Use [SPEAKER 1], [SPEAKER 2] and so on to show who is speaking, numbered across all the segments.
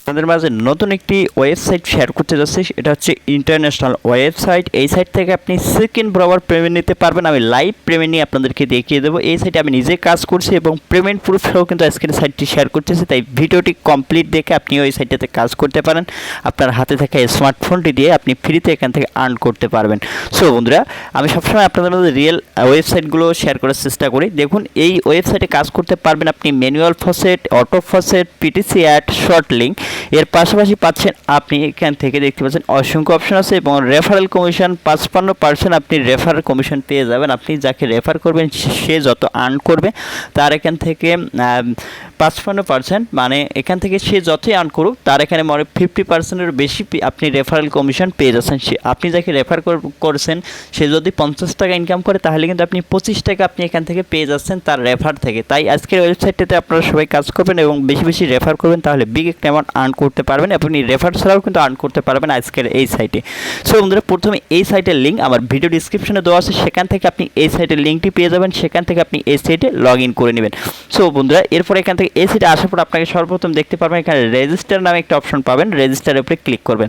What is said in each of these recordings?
[SPEAKER 1] আপনাদের মাঝে নতুন একটি ওয়েবসাইট শেয়ার করতে যাচ্ছি, এটা হচ্ছে ইন্টারন্যাশনাল ওয়েবসাইট। এই সাইট থেকে আপনি সেকেন্ড বরাবর পেমেন্ট নিতে পারবেন। আমি লাইভ পেমেন্ট নিয়ে আপনাদেরকে দেখিয়ে দেবো। এই সাইটে আমি নিজে কাজ করছি এবং পেমেন্ট প্রুফ সহ কিন্তু আজকের সাইটটি শেয়ার করতেছি, তাই ভিডিওটি কমপ্লিট দেখে আপনি ওই সাইটটাতে কাজ করতে পারেন। আপনার হাতে থাকা স্মার্টফোনটি দিয়ে আপনি ফ্রিতে এখান থেকে আর্ন করতে পারবেন। সো বন্ধুরা, আমি সবসময় আপনাদের মধ্যে রিয়েল ওয়েবসাইটগুলো শেয়ার করার চেষ্টা করি। দেখুন, এই ওয়েবসাইটে কাজ করতে পারবেন আপনি manual faucet, auto faucet, PTC ad, short link. এর পাশাপাশি পাচ্ছেন আপনি এখান থেকে দেখতে পাচ্ছেন অসংখ্য অপশন আছে এবং রেফারেল কমিশন 55% আপনি রেফারেল কমিশন পেয়ে যাবেন। আপনি যাকে রেফার করবেন সে যত আর্ন করবে তার এখান থেকে 55%, মানে এখান থেকে সে যতই আর্ন করুক তার এখানে মনে 50%-এর বেশি আপনি রেফারেল কমিশন পেয়ে যাচ্ছেন। আপনি যাকে রেফার করছেন সে যদি 50 টাকা ইনকাম করে তাহলে কিন্তু আপনি 25 টাকা আপনি এখান থেকে পেয়ে যাচ্ছেন তার রেফার থেকে। তাই আজকের ওয়েবসাইটটাতে আপনারা সবাই কাজ করবেন এবং বেশি বেশি রেফার করবেন, তাহলে বিগ একটা অ্যামাউন্ট আর্ন করতে পারবেন। আপনি রেফার ছাড়াও কিন্তু আর্ন করতে পারবেন আজকের এই সাইটে। সো বন্ধুরা, প্রথমে এই সাইটের লিঙ্ক আমার ভিডিও ডিসক্রিপশনে দেওয়া আছে, সেখান থেকে আপনি এই সাইটের লিঙ্কটি পেয়ে যাবেন, সেখান থেকে আপনি এই সাইটে লগ ইন করে নেবেন। সো বন্ধুরা, এরপরে এখান থেকে এই সাইটে আসার পর আপনাকে সর্বপ্রথম দেখতে পারবেন এখানে রেজিস্টার নামে একটা অপশন পাবেন। রেজিস্টারের উপরে ক্লিক করবেন।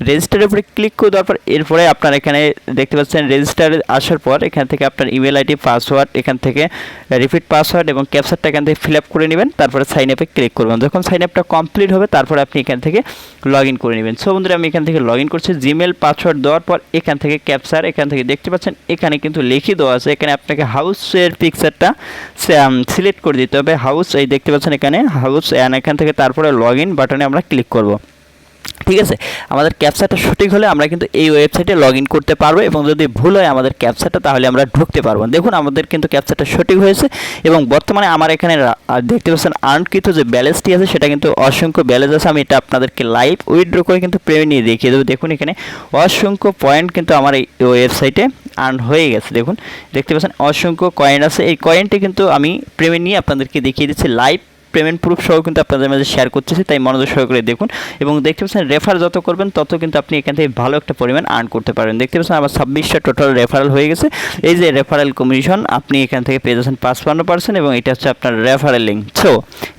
[SPEAKER 1] রেজিস্টারের উপরে ক্লিক করে দেওয়ার পর এরপরে আপনার এখানে দেখতে পাচ্ছেন রেজিস্টারে আসার পর এখান থেকে আপনার ইমেল আইডি, পাসওয়ার্ড, এখান থেকে রিপিট পাসওয়ার্ড এবং ক্যাপচারটা এখান থেকে ফিল আপ করে নেবেন। তারপরে সাইন আপে ক্লিক করবেন। যখন সাইন আপটা কমপ্লিট হবে তারপরে আপনি এখান থেকে লগ ইন করে নেবেন। সো বন্ধুরা, আমি এখান থেকে লগ ইন করছি। জিমেল পাসওয়ার্ড দেওয়ার পর এখান থেকে ক্যাপচার এখান থেকে দেখতে পাচ্ছেন এখানে কিন্তু লিখে দেওয়া আছে। এখানে আপনাকে হাউসের পিকচারটা সিলেক্ট করে দিতে হবে। হাউস, এই দেখতে পাচ্ছেন এখানে হাউস, এখান থেকে তারপরে লগ ইন বাটনে আমরা ক্লিক করব। ঠিক আছে, আমাদের ক্যাপচারটা সঠিক হলে আমরা কিন্তু এই ওয়েবসাইটে লগ ইন করতে পারবো এবং যদি ভুল হয় আমাদের ক্যাপচারটা তাহলে আমরা ঢুকতে পারবো। দেখুন, আমাদের কিন্তু ক্যাপচারটা সঠিক হয়েছে এবং বর্তমানে আমার এখানে দেখতে পাচ্ছেন আর্নকৃত যে ব্যালেন্সটি আছে সেটা কিন্তু অসংখ্য ব্যালেন্স আছে। আমি এটা আপনাদেরকে লাইভ উইথড্র করে কিন্তু পেমেন্ট নিয়ে দেখিয়ে দেবো। দেখুন, এখানে অসংখ্য পয়েন্ট কিন্তু আমার এই ওয়েবসাইটে আর্ন হয়ে গেছে। দেখুন, দেখতে পাচ্ছেন অসংখ্য কয়েন আছে। এই কয়েনটি কিন্তু আমি পেমেন্ট নিয়ে আপনাদেরকে দেখিয়ে দিচ্ছি, লাইভ পেমেন্ট প্রুফ সহ কিন্তু আপনাদের মাঝে শেয়ার করতেছি, তাই মনোযোগ সহকারে দেখুন। এবং দেখতে পাচ্ছেন রেফার যত করবেন তত কিন্তু আপনি এখান থেকে ভালো একটা পরিমাণ আর্ন করতে পারবেন। দেখতে পাচ্ছেন আমার 26টা টোটাল রেফারেল হয়ে গেছে। এই যে রেফারেল কমিশন আপনি এখান থেকে পেয়ে যাচ্ছেন 55% এবং এটা হচ্ছে আপনার রেফারেল লিঙ্ক। সো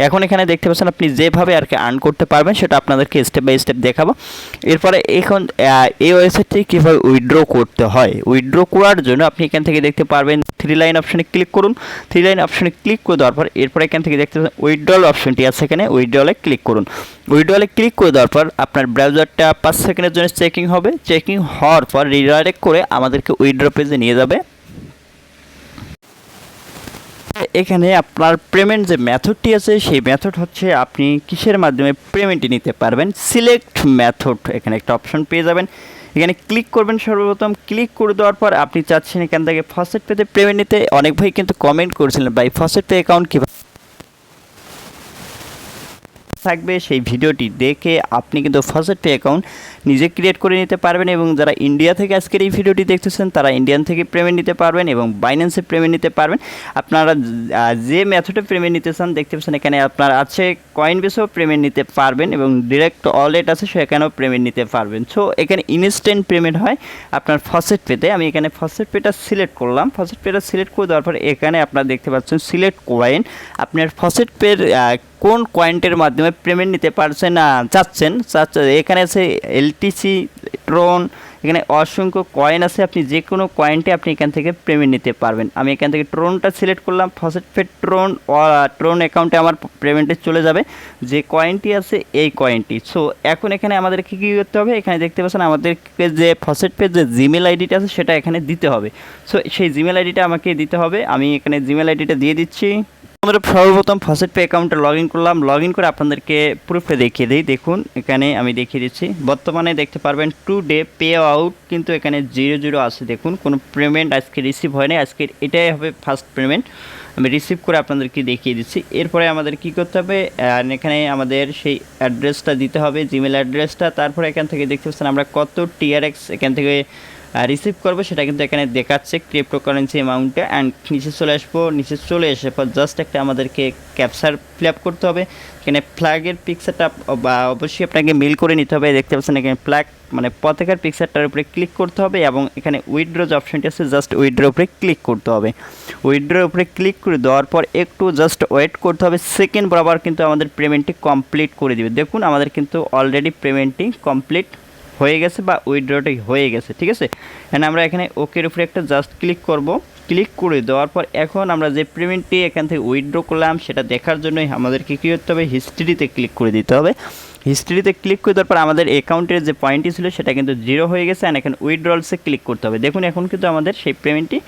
[SPEAKER 1] এখন এখানে দেখতে পাচ্ছেন আপনি যেভাবে আর কি আর্ন করতে পারবেন সেটা আপনাদেরকে স্টেপ বাই স্টেপ দেখাবো। এরপরে এখন এই ওয়েবসাইট থেকে কীভাবে উইথড্র করতে হয়, উইথড্র করার জন্য আপনি এখান থেকে দেখতে পারবেন 3 লাইন অপশনে ক্লিক করুন। 3 লাইন অপশনে ক্লিক করে দেওয়ার পর এরপর এখান থেকে দেখতে পাচ্ছেন উইথড্রল অপশনটি আছে, এখানে উইথড্রলে ক্লিক করুন। উইথড্রলে ক্লিক করে দেওয়ার পর আপনার ব্রাউজারটা 5 সেকেন্ডের জন্য চেকিং হবে। চেকিং হওয়ার পর রিডাইরেক্ট করে আমাদেরকে উইথড্র পেজে নিয়ে যাবে। এখানে আপনার পেমেন্ট যে মেথডটি আছে সেই মেথড হচ্ছে আপনি কিসের মাধ্যমে পেমেন্টটি নিতে পারবেন, সিলেক্ট মেথড, এখানে একটা অপশন পেয়ে যাবেন। এখানে ক্লিক করবেন। সর্বপ্রথম ক্লিক করে দেওয়ার পর আপনি চাচ্ছেন এখান থেকে ফসেটপেতে পেমেন্ট নিতে। অনেক ভাই কিন্তু কমেন্ট করেছিলেন ভাই ফসেটপে অ্যাকাউন্ট কীভাবে থাকবে, সেই ভিডিওটি দেখে আপনি কিন্তু ফসেটপে অ্যাকাউন্ট নিজে ক্রিয়েট করে নিতে পারবেন। এবং যারা ইন্ডিয়া থেকে আজকের এই ভিডিওটি দেখতেছেন তারা ইন্ডিয়ান থেকে পেমেন্ট নিতে পারবেন এবং বাইন্যান্সে পেমেন্ট নিতে পারবেন। আপনারা যে মেথডে পেমেন্ট নিতে চান দেখতে পাচ্ছেন এখানে আপনার আছে কয়েনবেসেও পেমেন্ট নিতে পারবেন এবং ডিরেক্ট ওয়ালেট আছে সেখানেও পেমেন্ট নিতে পারবেন। সো এখানে ইনস্ট্যান্ট পেমেন্ট হয় আপনার ফসেটপেতে। আমি এখানে ফসেটপেটা সিলেক্ট করলাম। ফসেটপেটা সিলেক্ট করে দেওয়ার পর এখানে আপনারা দেখতে পাচ্ছেন সিলেক্ট কয়েন। আপনার ফসেটপের কোন কয়েন্টের মাধ্যমে পেমেন্ট নিতে পারছেন চাচ্ছেন, এখানে আছে এলটিসি, ট্রোন, এখানে অসংখ্য কয়েন আছে। আপনি যে কোনো কয়েনটে আপনি এখান থেকে পেমেন্ট নিতে পারবেন। আমি এখান থেকে ট্রোনটা সিলেক্ট করলাম। ফসেটপে ট্রোন অ্যাকাউন্টে আমার পেমেন্টে চলে যাবে যে কয়েনটি আছে এই কয়েনটি। সো এখন এখানে আমাদেরকে কী করতে হবে, এখানে দেখতে পাচ্ছেন আমাদেরকে যে ফসেটপে যে জিমেল আইডিটা আছে সেটা এখানে দিতে হবে। সো সেই জিমেল আইডিটা আমাকে দিতে হবে। আমি এখানে জিমেল আইডিটা দিয়ে দিচ্ছি। আমরা সর্বপ্রথম ফসেটপে অ্যাকাউন্টে লগ ইন করলাম। লগ ইন করে আপনাদেরকে প্রুফে দেখিয়ে দিই। দেখুন, এখানে আমি দেখিয়ে দিচ্ছি। বর্তমানে দেখতে পারবেন টুডে পে আউট কিন্তু এখানে 0 আছে। দেখুন, কোনো পেমেন্ট আজকে রিসিভ হয় না। আজকের এটাই হবে ফার্স্ট পেমেন্ট। আমি রিসিভ করে আপনাদেরকে দেখিয়ে দিচ্ছি। এরপরে আমাদের কি করতে হবে, এখানে আমাদের সেই অ্যাড্রেসটা দিতে হবে, জিমেল অ্যাড্রেসটা। তারপরে এখান থেকে দেখতে পাচ্ছেন আমরা কত টিআরএক্স এখান থেকে রিসিভ করবো সেটা কিন্তু এখানে দেখাচ্ছে ক্রিপ্টোকারেন্সি অ্যামাউন্টে। অ্যান্ড নিচে চলে আসবো, নিচে চলে এসে পর জাস্ট একটা আমাদেরকে ক্যাপচার ফিল আপ করতে হবে। এখানে ফ্ল্যাগের পিকচারটা অবশ্যই আপনাকে মেল করে নিতে হবে। দেখতে পাচ্ছেন এখানে ফ্ল্যাগ মানে পতাকার পিকচারটার উপরে ক্লিক করতে হবে এবং এখানে উইথড্র যে অপশনটি আছে জাস্ট উইথড্রর উপরে ক্লিক করতে হবে। উইথড্রর উপরে ক্লিক করে দেওয়ার পর একটু জাস্ট ওয়েট করতে হবে, সেকেন্ড বরাবর কিন্তু আমাদের পেমেন্টটি কমপ্লিট করে দিবে। দেখুন আমাদের কিন্তু অলরেডি পেমেন্টটি কমপ্লিট হয়ে গেছে বা উইথড্রটি হয়ে গেছে, ঠিক আছে। এন্ড আমরা এখানে ওকের উপরে একটা জাস্ট ক্লিক করব। ক্লিক করে দেওয়ার পর এখন আমরা যে পেমেন্টটি এখান থেকে উইথড্র করলাম সেটা দেখার জন্যই আমাদেরকে কী করতে হবে, হিস্ট্রিতে ক্লিক করে দিতে হবে। হিস্ট্রিতে ক্লিক করে দেওয়ার পর আমাদের অ্যাকাউন্টের যে পয়েন্টটি ছিল সেটা কিন্তু 0 হয়ে গেছে। অ্যান্ড এখানে উইথড্রলসে ক্লিক করতে হবে। দেখুন এখন কিন্তু আমাদের সেই পেমেন্টটি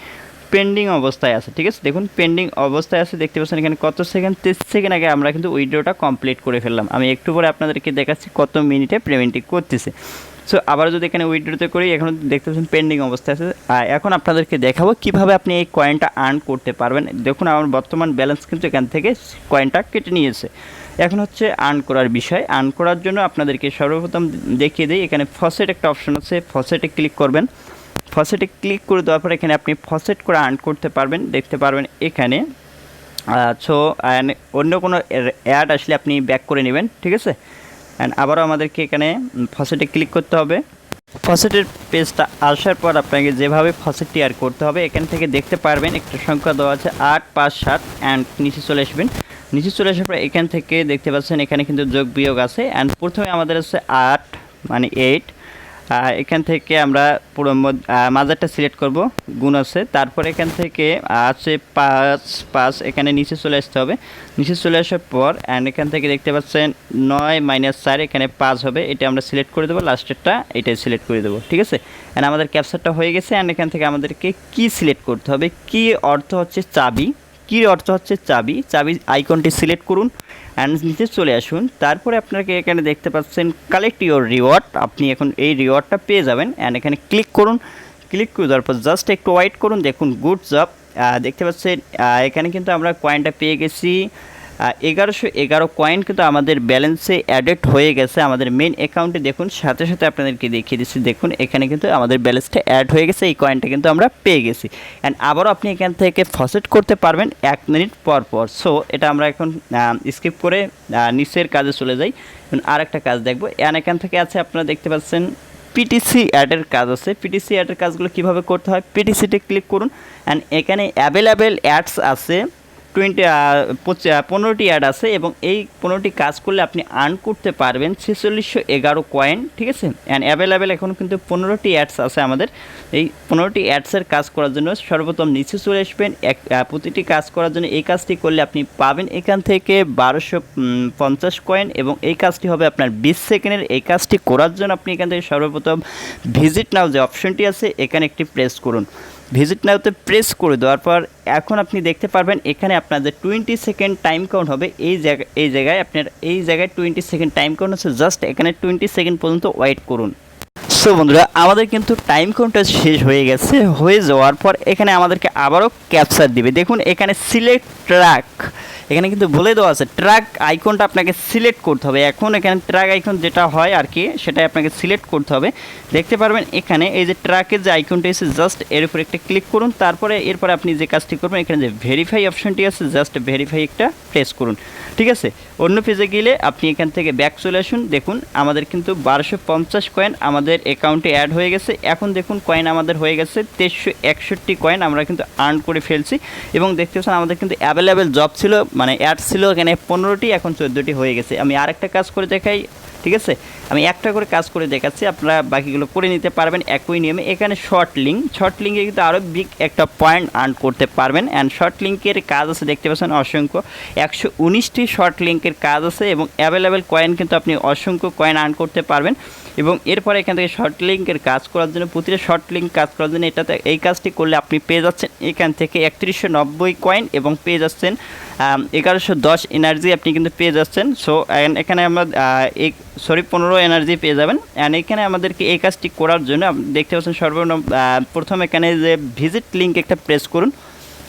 [SPEAKER 1] পেন্ডিং অবস্থায় আছে, ঠিক আছে। দেখুন পেন্ডিং অবস্থায় আছে, দেখতে পাচ্ছেন এখানে কত সেকেন্ড, 30 সেকেন্ড আগে আমরা কিন্তু উইথড্রটা কমপ্লিট করে ফেললাম। আমি একটু পরে আপনাদেরকে দেখাচ্ছি কত মিনিটে পেমেন্টটি করতেছে। সো আবার যদি এখানে উইথড্রতে করি, এখন দেখতে পাচ্ছেন পেন্ডিং অবস্থায় আছে। এখন আপনাদেরকে দেখাবো কিভাবে আপনি এই কয়েনটা আর্ন করতে পারবেন। দেখুন আমার বর্তমান ব্যালেন্স কিন্তু এখান থেকে কয়েনটা কেটে নিয়েছে। এখন হচ্ছে আর্ন করার বিষয়। আর্ন করার জন্য আপনাদেরকে সর্বপ্রথম দেখিয়ে দিই, এখানে ফসেট একটা অপশন আছে, ফসেটে ক্লিক করবেন। ফসেটে ক্লিক করে দেওয়ার পর এখানে আপনি ফসেট করে আর্ন করতে পারবেন, দেখতে পারবেন এখানে। সো অন্য কোনো অ্যাড আসলে আপনি ব্যাক করে নেবেন, ঠিক আছে। অ্যান্ড আবারও আমাদেরকে এখানে ফসেটে ক্লিক করতে হবে। ফসেটের পেজটা আসার পর আপনাকে যেভাবে ফসেটটি আর করতে হবে এখান থেকে দেখতে পারবেন একটা সংখ্যা দেওয়া আছে 857 অ্যান্ড নিচে চলে আসবেন। নিচে চলে আসার পর এখান থেকে দেখতে পাচ্ছেন এখানে কিন্তু যোগ বিয়োগ আছে। অ্যান্ড প্রথমে আমাদের আছে 8 মানে 8। এখান থেকে আমরা পুরো মাঝারটা সিলেক্ট করব, গুণ আছে। তারপর এখান থেকে আছে 5 এখানে নিচে চলে আসতে হবে। নিচে চলে আসার পর অ্যান্ড এখান থেকে দেখতে পাচ্ছেন 9 - 4 এখানে 5 হবে, এটা আমরা সিলেক্ট করে দেবো। লাস্টেরটা এটাই সিলেক্ট করে দেবো, ঠিক আছে। অ্যান্ড আমাদের ক্যাপচারটা হয়ে গেছে। অ্যান্ড এখান থেকে আমাদেরকে কি সিলেক্ট করতে হবে, কি অর্থ হচ্ছে চাবি, কী অর্থ হচ্ছে চাবি, চাবি আইকনটি সিলেক্ট করুন অ্যান্ড নিচে চলে আসুন। তারপরে আপনাকে এখানে দেখতে পাচ্ছেন কালেক্ট ইউর রিওয়ার্ড, আপনি এখন এই রিওয়ার্ডটা পেয়ে যাবেন। অ্যান্ড এখানে ক্লিক করুন। ক্লিক করে দেওয়ার পর জাস্ট একটু ওয়েট করুন। দেখুন গুড জব, দেখতে পাচ্ছেন এখানে কিন্তু আমরা কয়েনটা পেয়ে গেছি। 1111 কয়েন কিন্তু আমাদের ব্যালেন্সে অ্যাডেড হয়ে গেছে আমাদের মেন অ্যাকাউন্টে। দেখুন সাথে সাথে আপনাদেরকে দেখিয়ে দিচ্ছি, দেখুন এখানে কিন্তু আমাদের ব্যালেন্সটা অ্যাড হয়ে গেছে, এই কয়েনটা কিন্তু আমরা পেয়ে গেছি। অ্যান্ড আবারও আপনি এখান থেকে ফসেট করতে পারবেন 1 মিনিট পর পর। সো এটা আমরা এখন স্কিপ করে নিচের কাজে চলে যাই, আর একটা কাজ দেখবো। অ্যান্ড এখান থেকে আছে আপনারা দেখতে পাচ্ছেন পিটিসি অ্যাডের কাজ আছে। পিটিসি অ্যাডের কাজগুলো কীভাবে করতে হয়, পিটিসিতে ক্লিক করুন। অ্যান্ড এখানে অ্যাভেলেবেল অ্যাডস আছে 15টি অ্যাড আছে এবং এই 15টি কাজ করলে আপনি আর্ন করতে পারবেন 4611 কয়েন, ঠিক আছে। অ্যান্ড অ্যাভেলেবেল এখন কিন্তু 15টি অ্যাডস আছে আমাদের। এই 15টি অ্যাডসের কাজ করার জন্য সর্বপ্রথম নিচে চলে আসবেন। প্রতিটি কাজ করার জন্য এই কাজটি করলে আপনি পাবেন এখান থেকে 1250 কয়েন এবং এই কাজটি হবে আপনার 20 সেকেন্ডের। এই কাজটি করার জন্য আপনি এখান থেকে সর্বপ্রথম ভিজিট নাও যে অপশনটি আছে এখানে একটি প্রেস করুন। ভিজিট নাওতে প্রেস করে দেওয়ার পর এখন আপনি দেখতে পারবেন এখানে আপনার যে 20 সেকেন্ড টাইম কাউন্ট হবে, এই জায়গায় আপনার 20 সেকেন্ড টাইম কাউন্ট আছে। জাস্ট এখানে 20 সেকেন্ড পর্যন্ত ওয়েট করুন। সো বন্ধুরা আমাদের কিন্তু টাইম কাউন্টটা শেষ হয়ে গেছে। হয়ে যাওয়ার পর এখানে আমাদেরকে আবারও ক্যাপচার দিবে। দেখুন এখানে সিলেক্ট ট্র্যাক, এখানে কিন্তু বলে দেওয়া আছে ট্র্যাক আইকনটা আপনাকে সিলেক্ট করতে হবে। এখন এখানে ট্র্যাক আইকন যেটা হয় আর কি সেটাই আপনাকে সিলেক্ট করতে হবে। দেখতে পারবেন এখানে এই যে ট্র্যাকের যে আইকনটি আছে জাস্ট এর উপর একটা ক্লিক করুন। তারপরে এরপরে আপনি যে কাজটি করবেন এখানে যে ভেরিফাই অপশনটি আছে জাস্ট ভেরিফাই একটা প্রেস করুন, ঠিক আছে। অন্য পেজে গেলে আপনি এখান থেকে ব্যাক চলে আসুন। দেখুন আমাদের কিন্তু 1250 কয়েন আমাদের অ্যাকাউন্টে অ্যাড হয়ে গেছে। এখন দেখুন কয়েন আমাদের হয়ে গেছে 2361 কয়েন, আমরা কিন্তু আর্ন করে ফেলছি। এবং দেখতে পাচ্ছেন আমাদের কিন্তু অ্যাভেলেবেল জব ছিল, মানে অ্যাড ছিল এখানে 15টি, এখন 14টি হয়ে গেছে। আমি আরেকটা কাজ করে দেখাই, ঠিক আছে। আমি একটা করে কাজ করে দেখাচ্ছি, আপনারা বাকিগুলো করে নিতে পারবেন একই নিয়মে। এখানে শর্ট লিঙ্কে কিন্তু আরও বিগ একটা পয়েন্ট আর্ন করতে পারবেন। অ্যান্ড শর্ট লিঙ্কের কাজ আছে দেখতে পাচ্ছেন অসংখ্য 119টি শর্ট লিঙ্কের কাজ আছে এবং অ্যাভেলেবেল কয়েন কিন্তু আপনি অসংখ্য কয়েন আর্ন করতে পারবেন। এবং এরপরে এখান থেকে শর্ট লিঙ্কের কাজ করার জন্য প্রতিটা শর্ট লিঙ্ক কাজ করার জন্য এটাতে এই কাজটি করলে আপনি পেয়ে যাচ্ছেন এখান থেকে 3190 কয়েন এবং পেয়ে যাচ্ছেন 1110 এনার্জি আপনি কিন্তু পেয়ে যাচ্ছেন। সো এখানে আমরা 15 এনার্জি পেয়ে যাবেন। অ্যান্ড এখানে আমাদেরকে এই কাজটি করার জন্য দেখতে পাচ্ছেন প্রথম এখানে যে ভিজিট লিঙ্ক একটা প্রেস করুন।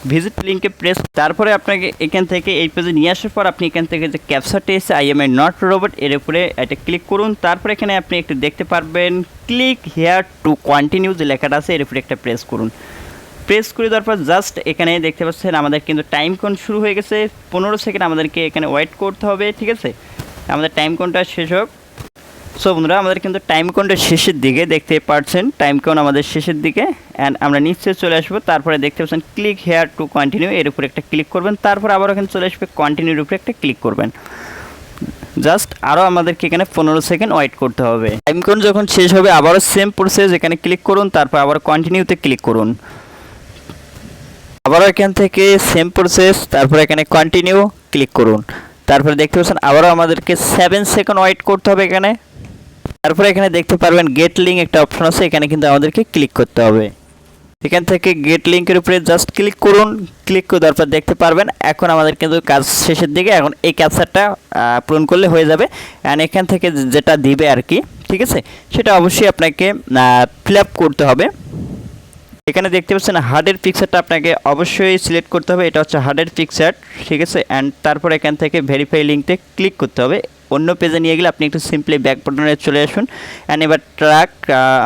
[SPEAKER 1] ভিজিট লিঙ্কে প্রেস, তারপরে আপনাকে এখান থেকে এই পেজে নিয়ে আসার পর আপনি এখান থেকে যে ক্যাপচারটি এসে I M A not robot এর উপরে এটা ক্লিক করুন। তারপরে এখানে আপনি একটু দেখতে পারবেন ক্লিক হেয়ার টু কন্টিনিউ যে লেখাটা আছে এর উপরে একটা প্রেস করুন। প্রেস করে দেওয়ার পর জাস্ট এখানে দেখতে পাচ্ছেন আমাদের কিন্তু টাইম কাউন্ট শুরু হয়ে গেছে। 15 সেকেন্ড আমাদেরকে এখানে ওয়েট করতে হবে, ঠিক আছে, আমাদের টাইম কাউন্টটা শেষ হোক। সো বন্ধুরা আমাদের কিন্তু টাইম কাউন্টের শেষের দিকে দেখতে পাচ্ছেন, টাইম কাউন্ট আমাদের শেষের দিকে অ্যান্ড আমরা নিচে চলে আসবো। তারপরে দেখতে পাচ্ছেন ক্লিক হেয়ার টু কন্টিনিউ এর উপরে একটা ক্লিক করবেন। তারপর আবার এখানে চলে আসবে কন্টিনিউর উপরে একটা ক্লিক করবেন। জাস্ট আরও আমাদেরকে এখানে 15 সেকেন্ড ওয়েট করতে হবে। টাইম কাউন্ট যখন শেষ হবে আবারও সেম প্রসেস, এখানে ক্লিক করুন, তারপর আবার কন্টিনিউতে ক্লিক করুন। আবারও এখান থেকে সেম প্রসেস, তারপর এখানে কন্টিনিউ ক্লিক করুন। তারপরে দেখতে পাচ্ছেন আবারও আমাদেরকে 7 সেকেন্ড ওয়েট করতে হবে এখানে। তারপরে এখানে দেখতে পারবেন গেট লিঙ্ক একটা অপশন আছে, এখানে কিন্তু আমাদেরকে ক্লিক করতে হবে। এখান থেকে গেট লিঙ্কের উপরে জাস্ট ক্লিক করুন। ক্লিক করে দেওয়ার পর দেখতে পারবেন এখন আমাদের কিন্তু কাজ শেষের দিকে, এখন এই ক্যাপচারটা পূরণ করলে হয়ে যাবে। অ্যান্ড এখান থেকে যেটা দিবে আর কি, ঠিক আছে, সেটা অবশ্যই আপনাকে ফিল আপ করতে হবে। এখানে দেখতে পাচ্ছেন হার্ডের পিকচারটা আপনাকে অবশ্যই সিলেক্ট করতে হবে, এটা হচ্ছে হার্ডের পিকচার, ঠিক আছে। অ্যান্ড তারপর এখান থেকে ভেরিফাই লিঙ্কতে ক্লিক করতে হবে। অন্য পেজে নিয়ে গেলে আপনি একটু সিম্পলি ব্যাক বাটনে চলে আসুন। অ্যান্ড এবার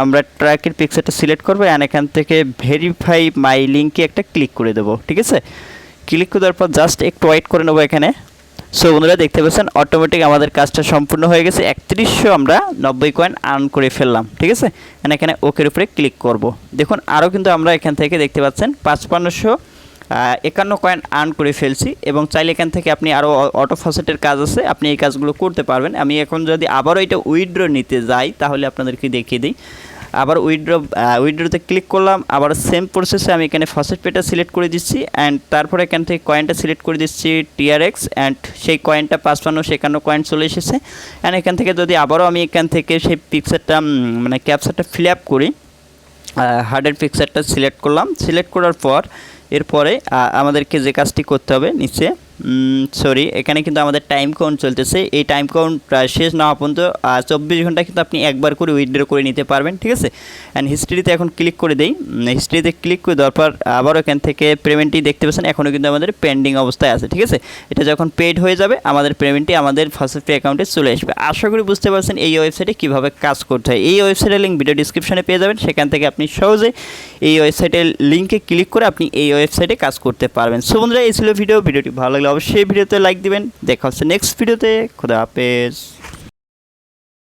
[SPEAKER 1] আমরা ট্র্যাকের পিকচারটা সিলেক্ট করবো অ্যান্ড এখান থেকে ভেরিফাই মাই লিঙ্কে একটা ক্লিক করে দেবো, ঠিক আছে। ক্লিক করে দেওয়ার পর জাস্ট একটু ওয়েট করে নেবো এখানে। সো বন্ধুরা দেখতে পাচ্ছেন অটোমেটিক আমাদের কাজটা সম্পূর্ণ হয়ে গেছে। 3100 আমরা 90 কয়েন আর্ন করে ফেললাম, ঠিক আছে। এখানে ওকের উপরে ক্লিক করব। দেখুন আরও কিন্তু আমরা এখান থেকে দেখতে পাচ্ছেন 5551 কয়েন আর্ন করে ফেলছি। এবং চাইলে এখান থেকে আপনি আরও অটো ফসেটের কাজ আছে, আপনি এই কাজগুলো করতে পারবেন। আমি এখন যদি আবারও এটা উইথড্র নিতে যাই তাহলে আপনাদেরকে দেখিয়ে দিই। আবার উইথড্রতে ক্লিক করলাম, আবার সেম প্রসেসে আমি এখানে ফসেটপেটা সিলেক্ট করে দিচ্ছি অ্যান্ড তারপরে এখান থেকে কয়েনটা সিলেক্ট করে দিচ্ছি TRX অ্যান্ড সেই কয়েনটা 5551 কয়েন চলে এসেছে। অ্যান্ড এখান থেকে যদি আবারও আমি এখান থেকে সেই পিকচারটা মানে ক্যাপচারটা ফিল আপ করি, হার্ডের পিকচারটা সিলেক্ট করলাম। সিলেক্ট করার পর এরপরে আমাদেরকে যে কাজটি করতে হবে নিচে এখানে কিন্তু আমাদের টাইম কাউন্ট চলতেছে। এই টাইম কাউন্ট শেষ না হওয়া পর্যন্ত 24 ঘন্টা কিন্তু আপনি একবার করে উইথড্র করে নিতে পারবেন, ঠিক আছে। অ্যান্ড হিস্ট্রিতে এখন ক্লিক করে দেই। হিস্ট্রিতে ক্লিক করে দেওয়ার পর আবারও এখান থেকে পেমেন্টটি দেখতে পাচ্ছেন এখনও কিন্তু আমাদের পেন্ডিং অবস্থায় আছে, ঠিক আছে। এটা যখন পেড হয়ে যাবে আমাদের পেমেন্টটি আমাদের ফসেটপে অ্যাকাউন্টে চলে আসবে। আশা করি বুঝতে পারছেন এই ওয়েবসাইটে কীভাবে কাজ করতে হয়। এই ওয়েবসাইটের লিঙ্ক ভিডিও ডিসক্রিপশনে পেয়ে যাবেন, সেখান থেকে আপনি সহজে এই ওয়েবসাইটের লিঙ্কে ক্লিক করে আপনি এই ওয়েবসাইটে কাজ করতে পারবেন। সো বন্ধুরা এই ছিল ভিডিওটি ভালো লাগলে অবশ্যই ভিডিওতে লাইক দিবেন। দেখা হচ্ছে নেক্সট ভিডিওতে। খোদা হাফেজ।